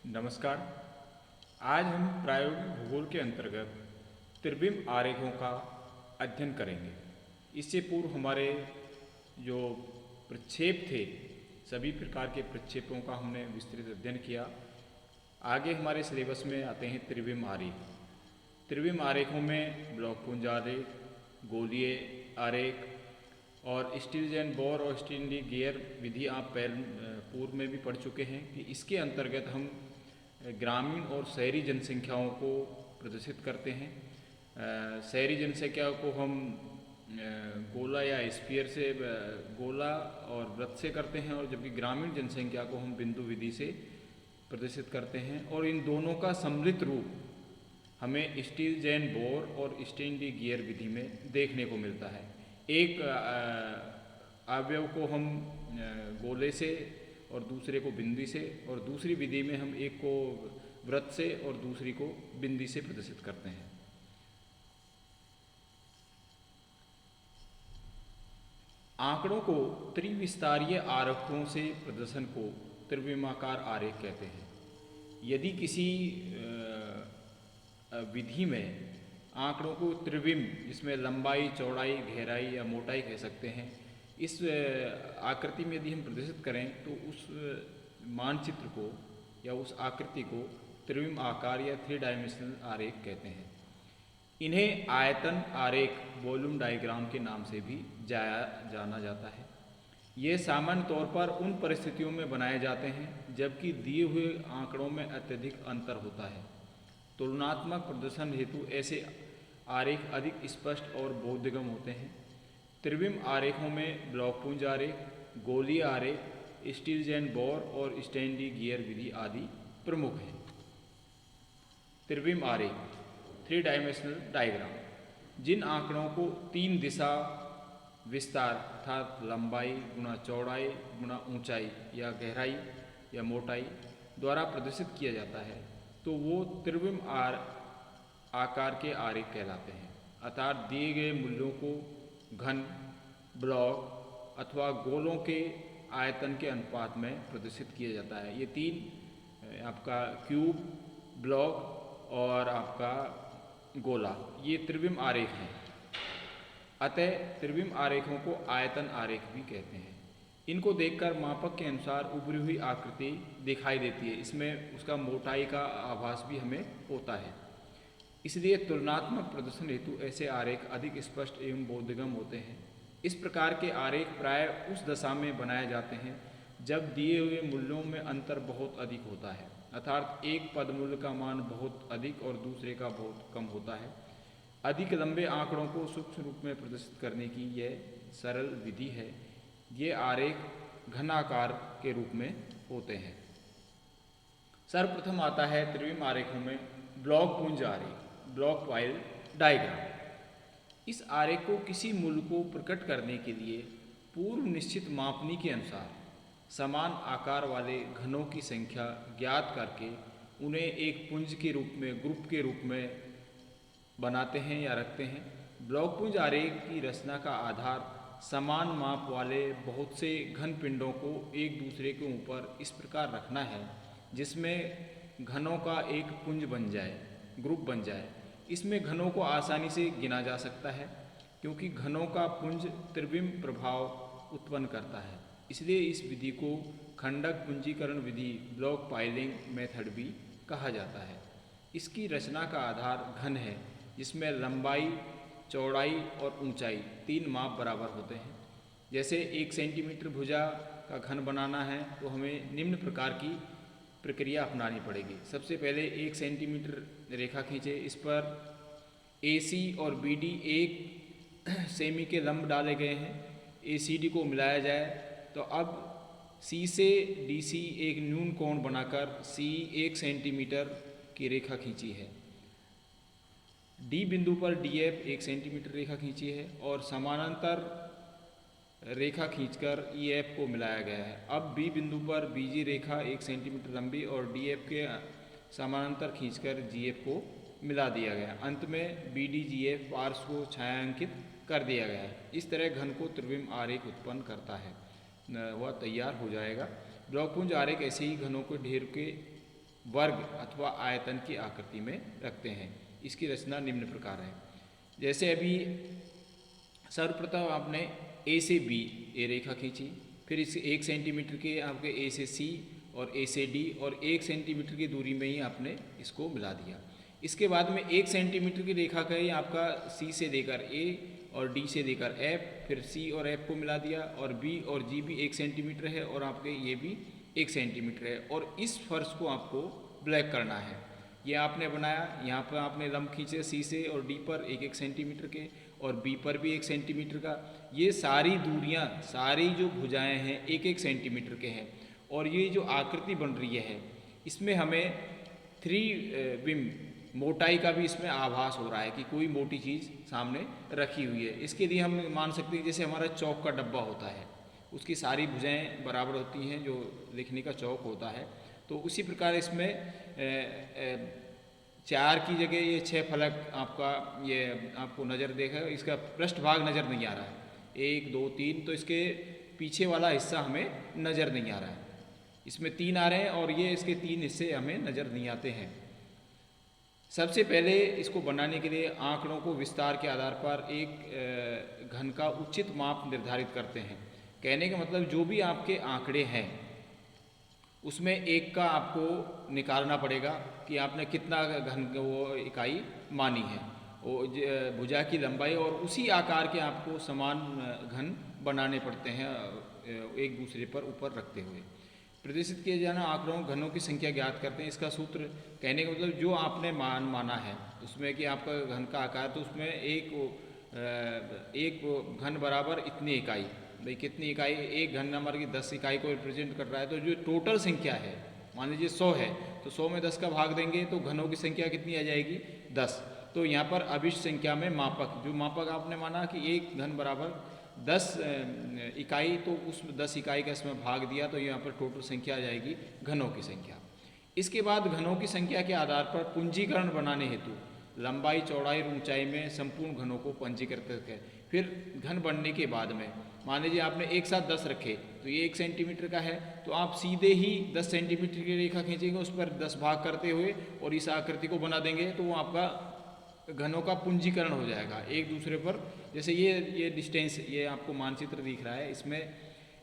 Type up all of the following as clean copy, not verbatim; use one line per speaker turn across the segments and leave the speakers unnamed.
नमस्कार। आज हम प्रायोगिक भूगोल के अंतर्गत त्रिविम आरेखों का अध्ययन करेंगे। इससे पूर्व हमारे जो प्रक्षेप थे, सभी प्रकार के प्रक्षेपों का हमने विस्तृत अध्ययन किया। आगे हमारे सिलेबस में आते हैं त्रिविम आरेख। त्रिविम आरेखों में ब्लॉकपुंज आरेख, गोलीय आरेख और स्टील्स बोर और स्टीनली गियर विधि आप पूर्व में भी पढ़ चुके हैं कि इसके अंतर्गत हम ग्रामीण और शहरी जनसंख्याओं को प्रदर्शित करते हैं। शहरी जनसंख्या को हम गोला या स्फीयर से गोला और वृत्त से करते हैं, और जबकि ग्रामीण जनसंख्या को हम बिंदु विधि से प्रदर्शित करते हैं। और इन दोनों का सम्मिलित रूप हमें स्टील्स बोर और स्टीनली गियर विधि में देखने को मिलता है। एक अवयव को हम गोले से और दूसरे को बिंदी से, और दूसरी विधि में हम एक को वृत्त से और दूसरी को बिंदी से प्रदर्शित करते हैं। आंकड़ों को त्रिविस्तारीय आरेखों से प्रदर्शन को त्रिविमाकार आरेख कहते हैं। यदि किसी विधि में आंकड़ों को त्रिविम, जिसमें लंबाई, चौड़ाई, गहराई या मोटाई कह सकते हैं, इस आकृति में यदि हम प्रदर्शित करें तो उस मानचित्र को या उस आकृति को त्रिविम आकार या 3 डायमेंशनल आरेख कहते हैं। इन्हें आयतन आरेख, वॉल्यूम डायग्राम के नाम से भी जाना जाता है। ये सामान्य तौर पर उन परिस्थितियों में बनाए जाते हैं जबकि दिए हुए आंकड़ों में अत्यधिक अंतर होता है। तुलनात्मक प्रदर्शन हेतु ऐसे आरेख अधिक स्पष्ट और बोधगम होते हैं। त्रिविम आरेखों में ब्लॉकपुंज आरेख, गोलीय आरेख, स्टील्स बोर और स्टैनली गियर विधि आदि प्रमुख हैं। त्रिविम आरेख 3 डायमेंशनल डायग्राम, जिन आंकड़ों को 3 दिशा विस्तार अर्थात लंबाई गुणा चौड़ाई गुणा ऊंचाई या गहराई या मोटाई द्वारा प्रदर्शित किया जाता है, तो वो त्रिविम आकार के आरेख कहलाते हैं। अर्थात दिए गए मूल्यों को घन, ब्लॉक अथवा गोलों के आयतन के अनुपात में प्रदर्शित किया जाता है। ये 3 आपका क्यूब, ब्लॉक और आपका गोला, ये त्रिविम आरेख हैं। अतः त्रिविम आरेखों को आयतन आरेख भी कहते हैं। इनको देखकर मापक के अनुसार उभरी हुई आकृति दिखाई देती है। इसमें उसका मोटाई का आभास भी हमें होता है। इसलिए तुलनात्मक प्रदर्शन हेतु ऐसे आरेख अधिक स्पष्ट एवं बोधगम होते हैं। इस प्रकार के आरेख प्रायः उस दशा में बनाए जाते हैं जब दिए हुए मूल्यों में अंतर बहुत अधिक होता है, अर्थात एक पद मूल्य का मान बहुत अधिक और दूसरे का बहुत कम होता है। अधिक लंबे आंकड़ों को सूक्ष्म रूप में प्रदर्शित करने की यह सरल विधि है। ये आरेख घनाकार के रूप में होते हैं। सर्वप्रथम आता है त्रिविम आरेखों में ब्लॉकपुंज आरेख, ब्लॉक पाइल डायग्राम। इस आरेख को किसी मूल्य को प्रकट करने के लिए पूर्व निश्चित मापनी के अनुसार समान आकार वाले घनों की संख्या ज्ञात करके उन्हें एक पुंज के रूप में, ग्रुप के रूप में बनाते हैं या रखते हैं। ब्लॉकपुंज आरेख की रचना का आधार समान माप वाले बहुत से घन पिंडों को एक दूसरे के ऊपर इस प्रकार रखना है जिसमें घनों का एक पुंज बन जाए, ग्रुप बन जाए। इसमें घनों को आसानी से गिना जा सकता है क्योंकि घनों का पुंज त्रिविम प्रभाव उत्पन्न करता है। इसलिए इस विधि को खंडक पुंजीकरण विधि, ब्लॉक पाइलिंग मेथड भी कहा जाता है। इसकी रचना का आधार घन है जिसमें लंबाई, चौड़ाई और ऊंचाई 3 माप बराबर होते हैं। जैसे 1 सेंटीमीटर भुजा का घन बनाना है तो हमें निम्न प्रकार की प्रक्रिया अपनानी पड़ेगी। सबसे पहले 1 सेंटीमीटर रेखा खींचे, इस पर AC और BD 1 सेमी के लंब डाले गए हैं। ACD को मिलाया जाए तो अब C से DC एक न्यून कोण बनाकर C 1 सेंटीमीटर की रेखा खींची है। D बिंदु पर DF 1 सेंटीमीटर रेखा खींची है और समानांतर रेखा खींचकर EF को मिलाया गया है। अब B बिंदु पर BG रेखा 1 सेंटीमीटर लंबी और DF के समानांतर खींचकर GF को मिला दिया गया। अंत में BDGF पार्श्व को छायांकित कर दिया गया है। इस तरह घन को त्रिविम आरेख उत्पन्न करता है, वह तैयार हो जाएगा। ब्लॉकपुंज आरेख ऐसे ही घनों के ढेर के वर्ग अथवा आयतन की आकृति में रखते हैं। इसकी रचना निम्न प्रकार है। जैसे अभी सर्वप्रथम आपने ए से बी ए रेखा खींची, फिर इस 1 सेंटीमीटर के आपके ए से सी और ए से डी और 1 सेंटीमीटर की दूरी में ही आपने इसको मिला दिया। इसके बाद में 1 सेंटीमीटर की रेखा का ही आपका सी से लेकर ए और डी से लेकर एफ, फिर सी और एफ को मिला दिया, और बी और जी भी 1 सेंटीमीटर है और आपके ये भी 1 सेंटीमीटर है। और इस फर्श को आपको ब्लैक करना है। ये आपने बनाया, यहाँ पर आपने लंब खींचे सी से और डी पर 1-1 सेंटीमीटर के और बी पर भी 1 सेंटीमीटर का। ये सारी दूरियाँ, सारी जो भुजाएं हैं 1-1 सेंटीमीटर के हैं। और ये जो आकृति बन रही है इसमें हमें 3 बिम मोटाई का भी इसमें आभास हो रहा है कि कोई मोटी चीज़ सामने रखी हुई है। इसके लिए हम मान सकते हैं जैसे हमारा चौक का डब्बा होता है, उसकी सारी भुजाएं बराबर होती हैं जो लिखने का चौक होता है। तो उसी प्रकार इसमें 4 की जगह ये 6 फलक आपका ये आपको नज़र देखा, इसका पृष्ठभाग नज़र नहीं आ रहा है। 1 2 3, तो इसके पीछे वाला हिस्सा हमें नज़र नहीं आ रहा है। इसमें 3 आ रहे हैं और ये इसके 3 हिस्से हमें नज़र नहीं आते हैं। सबसे पहले इसको बनाने के लिए आंकड़ों को विस्तार के आधार पर एक घन का उचित माप निर्धारित करते हैं। कहने का मतलब जो भी आपके आंकड़े हैं उसमें एक का आपको निकालना पड़ेगा कि आपने कितना घन वो इकाई मानी है, वो भुजा की लंबाई, और उसी आकार के आपको समान घन बनाने पड़ते हैं एक दूसरे पर ऊपर रखते हुए। प्रदर्शित किए जाना आंकड़ों घनों की संख्या ज्ञात करते हैं। इसका सूत्र कहने का मतलब जो आपने माना है उसमें कि आपका घन का आकार, तो उसमें एक घन बराबर इतनी इकाई, भाई कितनी इकाई, एक घन नंबर की 10 इकाई को रिप्रेजेंट कर रहा है। तो जो टोटल संख्या है, मान लीजिए 100 है, तो 100 में 10 का भाग देंगे तो घनों की संख्या कितनी आ जाएगी, 10। तो यहाँ पर अभिष्ट संख्या में मापक, जो मापक आपने माना कि एक घन बराबर 10 इकाई, तो उस 10 इकाई का इसमें भाग दिया तो यहाँ पर टोटल संख्या आ जाएगी घनों की संख्या। इसके बाद घनों की संख्या के आधार पर पूंजीकरण बनाने हेतु लंबाई, चौड़ाई और ऊंचाई में संपूर्ण घनों को पंजीकृत करें। फिर घन बनने के बाद में मान लीजिए आपने एक साथ 10 रखे, तो ये 1 सेंटीमीटर का है, तो आप सीधे ही 10 सेंटीमीटर की रेखा खींचेंगे, उस पर 10 भाग करते हुए और इस आकृति को बना देंगे, तो वो आपका घनों का पूंजीकरण हो जाएगा एक दूसरे पर। जैसे ये डिस्टेंस, ये आपको मानचित्र दिख रहा है, इसमें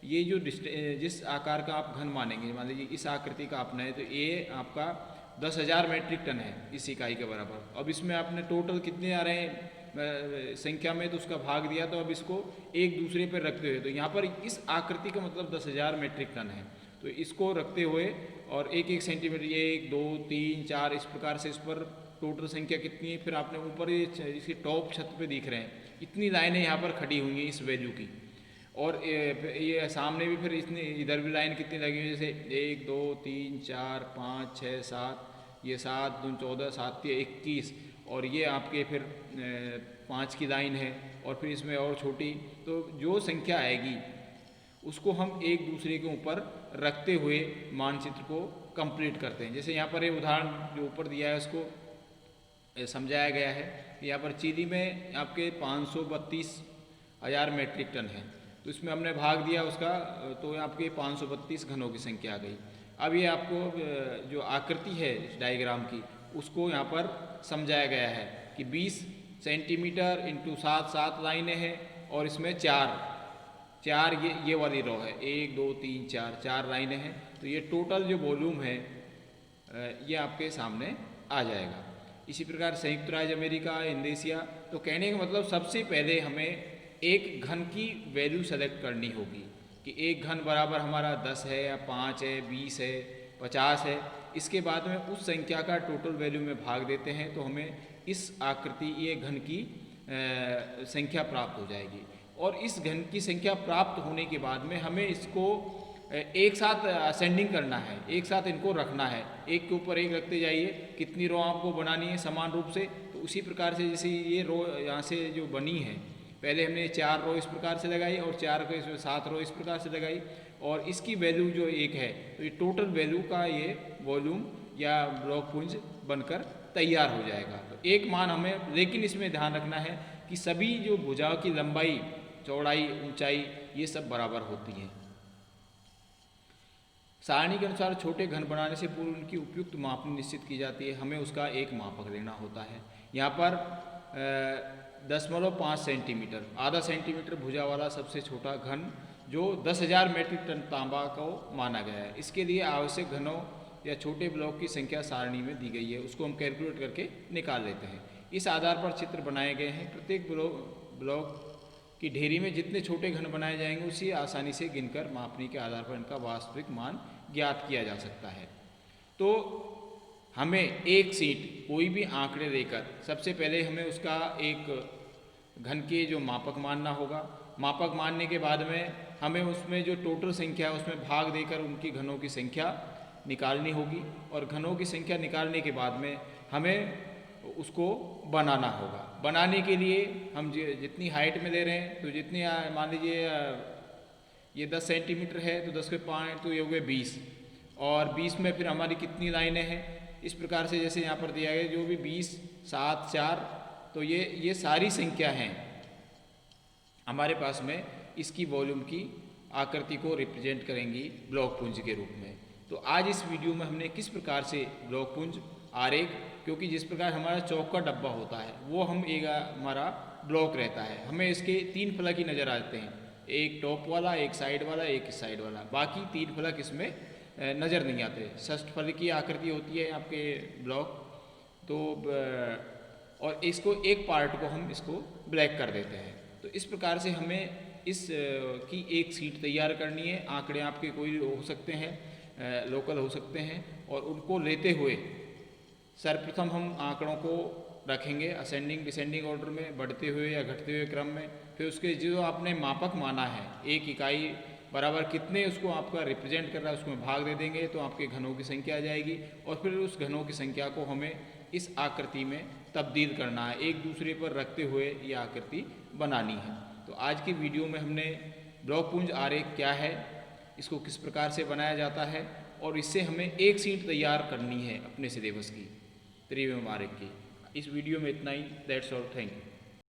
ये जो जिस आकार का आप घन मानेंगे, मान लीजिए इस आकृति का आपने है, तो ये आपका 10,000 मेट्रिक टन है इस इकाई के बराबर। अब इसमें आपने टोटल कितने आ रहे हैं संख्या में, तो उसका भाग दिया, तो अब इसको एक दूसरे पर रखते हुए, तो यहाँ पर इस आकृति का मतलब 10,000 मेट्रिक टन है, तो इसको रखते हुए और 1-1 सेंटीमीटर, ये 1 2 3 4 इस प्रकार से इस पर टोटल संख्या कितनी है। फिर आपने ऊपर इसकी टॉप छत पे दिख रहे हैं इतनी लाइनें यहाँ पर खड़ी हुई हैं इस वैल्यू की, और ये सामने भी फिर इतनी इधर भी लाइन कितनी लगी हुई है, जैसे 1 2 3 4 5 6 7, ये 7 2 14 7 3 21, और ये आपके फिर 5 की लाइन है, और फिर इसमें और छोटी। तो जो संख्या आएगी उसको हम एक दूसरे के ऊपर रखते हुए मानचित्र को कंप्लीट करते हैं। जैसे यहाँ पर ये उदाहरण जो ऊपर दिया है उसको समझाया गया है कि यहाँ पर चीनी में आपके 532,000 मेट्रिक टन है, तो इसमें हमने भाग दिया उसका, तो आपके 532 घनों की संख्या आ गई। अब ये आपको जो आकृति है डायग्राम की उसको यहाँ पर समझाया गया है कि 20 सेंटीमीटर इंटू 7 लाइनें हैं, और इसमें चार ये वाली रो है, 1 2 3 4 लाइनें हैं, तो ये टोटल जो वॉल्यूम है ये आपके सामने आ जाएगा। इसी प्रकार संयुक्त राज्य अमेरिका, इंडोनेशिया, तो कहने का मतलब सबसे पहले हमें एक घन की वैल्यू सेलेक्ट करनी होगी कि एक घन बराबर हमारा 10 है या 5 है, 20 है, 50 है। इसके बाद में उस संख्या का टोटल वैल्यू में भाग देते हैं, तो हमें इस आकृति ये घन की संख्या प्राप्त हो जाएगी। और इस घन की संख्या प्राप्त होने के बाद में हमें इसको एक साथ असेंडिंग करना है, एक साथ इनको रखना है, एक के ऊपर एक रखते जाइए। कितनी रो आपको बनानी है समान रूप से, तो उसी प्रकार से जैसे ये रो यहाँ से जो बनी है, पहले हमने 4 रो इस प्रकार से लगाई और 4 को इसमें 7 रो इस प्रकार से लगाई, और इसकी वैल्यू जो एक है, तो ये टोटल वैल्यू का ये वॉल्यूम या ब्लॉक पुंज बनकर तैयार हो जाएगा। तो एक मान हमें, लेकिन इसमें ध्यान रखना है कि सभी जो भुजाओं की लंबाई, चौड़ाई, ऊंचाई ये सब बराबर होती हैं। सारणी के अनुसार छोटे घन बनाने से पूर्व उनकी उपयुक्त मापनी निश्चित की जाती है। हमें उसका एक मापक लेना होता है। यहाँ पर 0.5 सेंटीमीटर, आधा सेंटीमीटर भुजा वाला सबसे छोटा घन जो 10,000 मीट्रिक टन तांबा को माना गया है। इसके लिए आवश्यक घनों या छोटे ब्लॉक की संख्या सारणी में दी गई है, उसको हम कैलकुलेट करके निकाल लेते हैं। इस आधार पर चित्र बनाए गए हैं। प्रत्येक ब्लॉक की ढेरी में जितने छोटे घन बनाए जाएंगे उसी आसानी से गिनकर मापनी के आधार पर इनका वास्तविक मान ज्ञात किया जा सकता है। तो हमें एक सीट कोई भी आंकड़े लेकर सबसे पहले हमें उसका एक घन के जो मापक मानना होगा। मापक मानने के बाद में हमें उसमें जो टोटल संख्या है उसमें भाग देकर उनकी घनों की संख्या निकालनी होगी, और घनों की संख्या निकालने के बाद में हमें उसको बनाना होगा। बनाने के लिए हम जितनी हाइट में ले रहे हैं, तो जितनी मान लीजिए ये 10 सेंटीमीटर है तो 10 के 5 तो ये हो गए 20, और 20 में फिर हमारी कितनी लाइनें हैं, इस प्रकार से जैसे यहाँ पर दिया गया जो भी 20, 7, 4, तो ये सारी संख्या हैं हमारे पास में इसकी वॉल्यूम की आकृति को रिप्रेजेंट करेंगी ब्लॉक पुंज के रूप में। तो आज इस वीडियो में हमने किस प्रकार से ब्लॉक पुंज आरेख, क्योंकि जिस प्रकार हमारा चौक का डब्बा होता है वो हमारा ब्लॉक रहता है, हमें इसके 3 फलक ही नज़र आते हैं, एक टॉप वाला, एक साइड वाला, एक साइड वाला, बाकी 3 फलक इसमें नज़र नहीं आते। षष्ठफलक की आकृति होती है आपके ब्लॉक, तो और इसको एक पार्ट को हम इसको ब्लैक कर देते हैं। तो इस प्रकार से हमें इस की एक सीट तैयार करनी है। आंकड़े आपके कोई हो सकते हैं, लोकल हो सकते हैं, और उनको लेते हुए सर्वप्रथम हम आंकड़ों को रखेंगे असेंडिंग डिसेंडिंग ऑर्डर में, बढ़ते हुए या घटते हुए क्रम में। फिर उसके जो आपने मापक माना है एक इकाई बराबर कितने उसको आपका रिप्रेजेंट कर रहा है उसमें भाग दे देंगे, तो आपके घनों की संख्या आ जाएगी, और फिर उस घनों की संख्या को हमें इस आकृति में तब्दील करना है, एक दूसरे पर रखते हुए ये आकृति बनानी है। तो आज की वीडियो में हमने ब्लॉक पुंज आरेख क्या है, इसको किस प्रकार से बनाया जाता है, और इससे हमें एक सीट तैयार करनी है अपने सिलेबस की त्रिविम आरेख की। इस वीडियो में इतना ही। That's all, thank you.